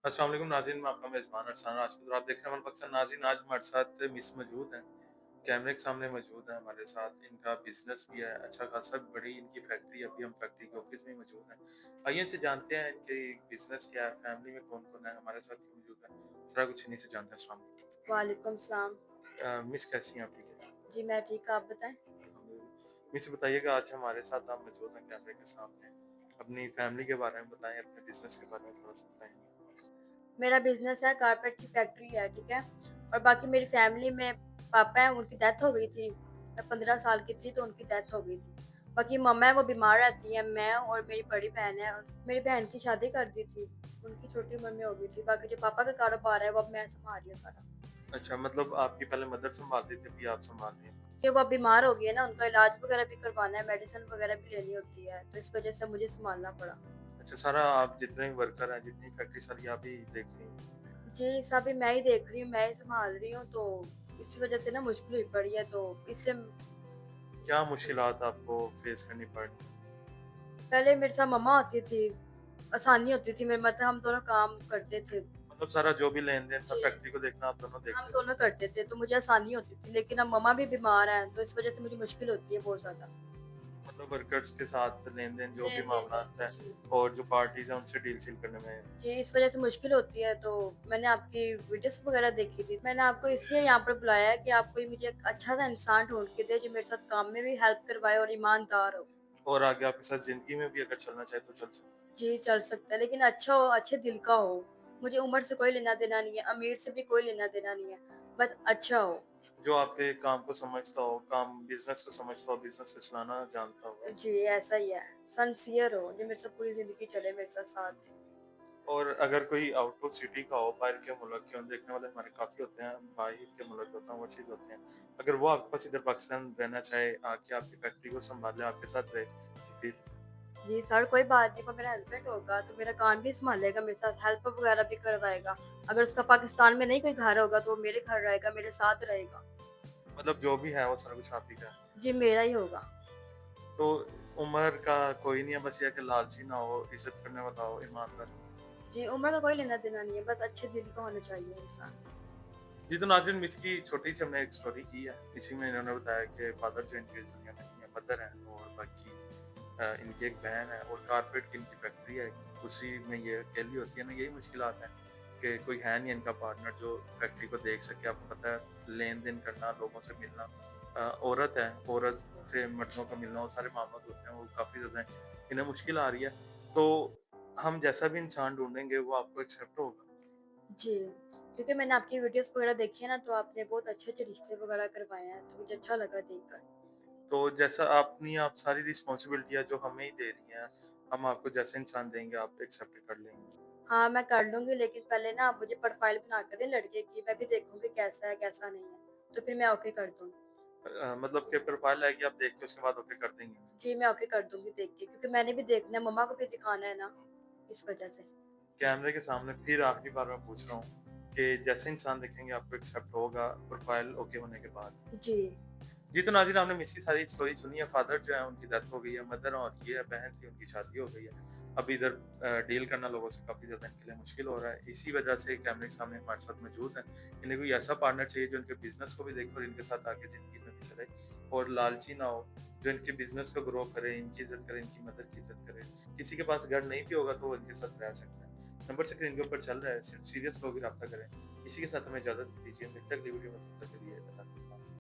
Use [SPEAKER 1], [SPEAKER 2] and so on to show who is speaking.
[SPEAKER 1] अस्सलाम वालेकुम नाज़रीन, मैं आपका मेज़बान अरसान राजपूत और आप देख रहे हैं मनपसंद नाज़रीन। आज हमारे साथ मिस मौजूद हैं, कैमरे के सामने मौजूद हैं हमारे साथ। इनका बिज़नेस भी है अच्छा खासा, बड़ी इनकी फैक्ट्री है। अभी हम फैक्ट्री के ऑफिस में ही मौजूद हैं। आइए इनसे जानते हैं इनकी बिज़नेस क्या है, फैमिली में कौन-कौन है, हमारे साथ ही मौजूद है। सारा कुछ इन्हीं से जानते हैं। अस्सलाम वालेकुम।
[SPEAKER 2] वालेकुम सलाम।
[SPEAKER 1] मिस कैसी हैं आप? ठीक है?
[SPEAKER 2] जी, मैं ठीक, आप बताएँ?
[SPEAKER 1] अल्हम्दुलिल्लाह। मिस बताइएगा, आज हमारे साथ आप मौजूद हैं कैमरे के सामने। अपनी फैमिली के बारे में बताएँ, अपने बिज़नेस के बारे में थोड़ा-सा बताएँ।
[SPEAKER 2] मेरा बिज़नेस है, कारपेट की फैक्ट्री है, ठीक है? और बाकी मेरी फैमिली में पापा हैं, उनकी डेथ हो गई थी। मैं 15 साल की थी तो उनकी डेथ हो गई थी। बाकी मम्मा है, वो बीमार रहती हैं, मैं और मेरी बड़ी बहन है। और मेरी बहन की शादी कर दी थी, उनकी छोटी उम्र में हो गई थी। बाकी जो पापा का कारोबार है, वो अब मैं सँभाल रही हूँ सारा।
[SPEAKER 1] अच्छा, मतलब आपकी पहले मदर सँभालती थी, अभी आप सँभाल रही हैं।
[SPEAKER 2] कि वो अब बीमार हो गई है ना, उनका इलाज वगैरह भी करवाना है, मेडिसिन वगैरह भी लेनी होती है, तो इस वज़ह से मुझे सँभालना पड़ा।
[SPEAKER 1] अच्छा, सारा आप जितने भी वर्कर हैं, जितनी फैक्ट्री सारी आप ही देख रही हैं।
[SPEAKER 2] जी, सभी मैं ही देख रही हूँ, मैं ही सँभाल रही हूँ, तो इस वज़ह से ना मुश्किल हुई पड़ी है, तो इससे
[SPEAKER 1] क्या मुश्किलात आपको फेस करनी पड़ रही हैं?
[SPEAKER 2] पहले मेरे साथ मम्मा होती थी, आसानी होती थी मेरे मतलब हम दोनों काम करते थे।
[SPEAKER 1] मतलब सारा जो भी लेन-देन था
[SPEAKER 2] जी,
[SPEAKER 1] फैक्ट्री को देखना आप दोनों
[SPEAKER 2] हम
[SPEAKER 1] देखते थे।
[SPEAKER 2] दोनों करते थे, तो मुझे आसानी होती थी, लेकिन अब मम्मा भी बीमार हैं, तो इस वज़ह से मुझे मुश्किल होती है बहुत ज़्यादा।
[SPEAKER 1] मतलब वर्कर्स के साथ लेन-देन जो भी मामलात
[SPEAKER 2] लेन-देन
[SPEAKER 1] है
[SPEAKER 2] जी,
[SPEAKER 1] और जो पार्टीज़ हैं उनसे डील-शील करने में।
[SPEAKER 2] जी, इस वज़ह से मुश्किल होती है, तो मैंने आपकी वीडियोज़ वग़ैरह देखी थी। मैंने आपको इसलिए यहाँ पर बुलाया है कि आप कोई मुझे एक अच्छा-सा इंसान ढूँढ के दें, जो मेरे साथ काम में भी हेल्प करवाए और ईमानदार हो।
[SPEAKER 1] और आगे आपके साथ ज़िंदगी में भी अगर चलना चाहे तो चल सकते हैं।
[SPEAKER 2] जी, चल सकता है, लेकिन अच्छा हो, अच्छे दिल का हो। मुझे उम्र से कोई लेना-देना नहीं है, अमीर से भी कोई लेना-देना नहीं है, बस अच्छा हो।
[SPEAKER 1] जो आपके काम को समझता हो, काम बिज़नेस को समझता हो, बिज़नेस को चलाना जानता हो ऐसा।
[SPEAKER 2] जी, ऐसा ही है, सिंसियर हो, जो मेरे साथ पूरी ज़िंदगी चले, मेरे साथ साथ दे।
[SPEAKER 1] और अगर कोई आउट ऑफ सिटी का हो, बाहर के मुल्क के हो, देखने वाले हमारे काफ़ी होते हैं, बाहर के मुल्क होते हैं, ओवरसीज़ होते हैं। अगर वो आपके पास इधर पाकिस्तान रहना चाहे, आके आपकी फैक्ट्री को सँभाले, आपके साथ रहे, तो फिर
[SPEAKER 2] जी, सर कोई बात नहीं, वो मेरा हस्बैंड होगा, तो मेरा काम भी सँभालेगा, मेरे साथ हेल्प वगैरह भी करवाएगा। अगर उसका पाकिस्तान में नहीं कोई घर होगा, तो वो मेरे घर रहेगा, मेरे साथ रहेगा।
[SPEAKER 1] मतलब जो भी है वो सारा कुछ आप ही का है।
[SPEAKER 2] जी, मेरा ही होगा।
[SPEAKER 1] तो उम्र का कोई नहीं है, बस ये है कि लालची ना हो, इज़्ज़त करने वाला हो, ईमानदार हो।
[SPEAKER 2] जी, उम्र का कोई लेना-देना नहीं है, बस अच्छे दिल का होना चाहिए इंसान।
[SPEAKER 1] जी, तो नाज़रीन इसकी छोटी-सी हमने एक स्टोरी की है। इसी में इन्होंने बताया कि फादर जो इनके इस दुनिया में नहीं है, मदर हैं और बाकी इनकी एक बहन है और कारपेट की इनकी फैक्ट्री है। उसी में ये अकेली होती है ना, यही मुश्किलात हैं कि कोई है नहीं इनका पार्टनर जो फैक्ट्री को देख सके। आपको पता है लेन-देन करना, लोगों से मिलना, औरत है, औरत से मर्दों का मिलना, वो सारे मामला होते हैं, वो काफ़ी ज़्यादा इन्हें मुश्किल आ रही है। तो हम जैसा भी इंसान ढूँढेंगे वो आपको एक्सेप्ट होगा।
[SPEAKER 2] जी, क्योंकि मैंने आपकी वीडियोज़ वगैरह देखी है ना, तो आपने बहुत अच्छे-अच्छे रिश्ते वगैरह करवाए हैं, तो मुझे अच्छा लगा देखकर।
[SPEAKER 1] तो जैसा अपनी आप सारी रिस्पॉन्सिबिलिटियाँ जो हमें ही दे रही हैं, हम आपको जैसा इंसान देंगे आप एक्सेप्ट कर लेंगे।
[SPEAKER 2] हाँ, मैं कर लूँगी, लेकिन पहले ना आप मुझे प्रोफ़ाइल बना के दें लड़के की, मैं भी देखूँगी कैसा है, कैसा नहीं है, तो फिर मैं ओके कर दूँगी।
[SPEAKER 1] मतलब कि प्रोफाइल आएगी आप देख के उसके बाद ओके कर देंगे।
[SPEAKER 2] जी, मैं ओके कर दूँगी देख के, क्योंकि मैंने भी देखना है, मम्मा को भी दिखाना है ना, इस वज़ह से।
[SPEAKER 1] कैमरे के सामने फिर आखिरी बार मैं पूछ रहा हूँ कि जैसे इंसान देखेंगे आपको एक्सेप्ट होगा प्रोफाइल ओके होने के बाद।
[SPEAKER 2] जी,
[SPEAKER 1] जी, तो नाज़रीन आपने मिस की सारी स्टोरी सुनी है। फादर जो है उनकी डेथ हो गई है, मदर और ये बहन थी उनकी शादी हो गई है। अब इधर डील करना लोगों से काफ़ी ज़्यादा इनके लिए मुश्किल हो रहा है। इसी वजह से कैमरे के सामने हमारे साथ मौजूद हैं। इन्हें कोई ऐसा पार्टनर चाहिए जो इनके बिज़नेस को भी देखे और इनके साथ आगे ज़िंदगी में भी चले और लालची ना हो, जो इनके बिज़नेस को ग्रो करे, इनकी इज़्ज़त करे, इनकी मदर की इज़्ज़त करे। किसी के पास घर नहीं भी होगा तो वो इनके साथ रह सकता है। नंबर स्क्रीन के ऊपर चल रहा है, सिर्फ सीरियस लोग ही राब्ता करें। इसी के साथ हमें इजाज़त दीजिए। मिलते हैं अगली वीडियो में, तब तक के लिए अल्लाह हाफ़िज़।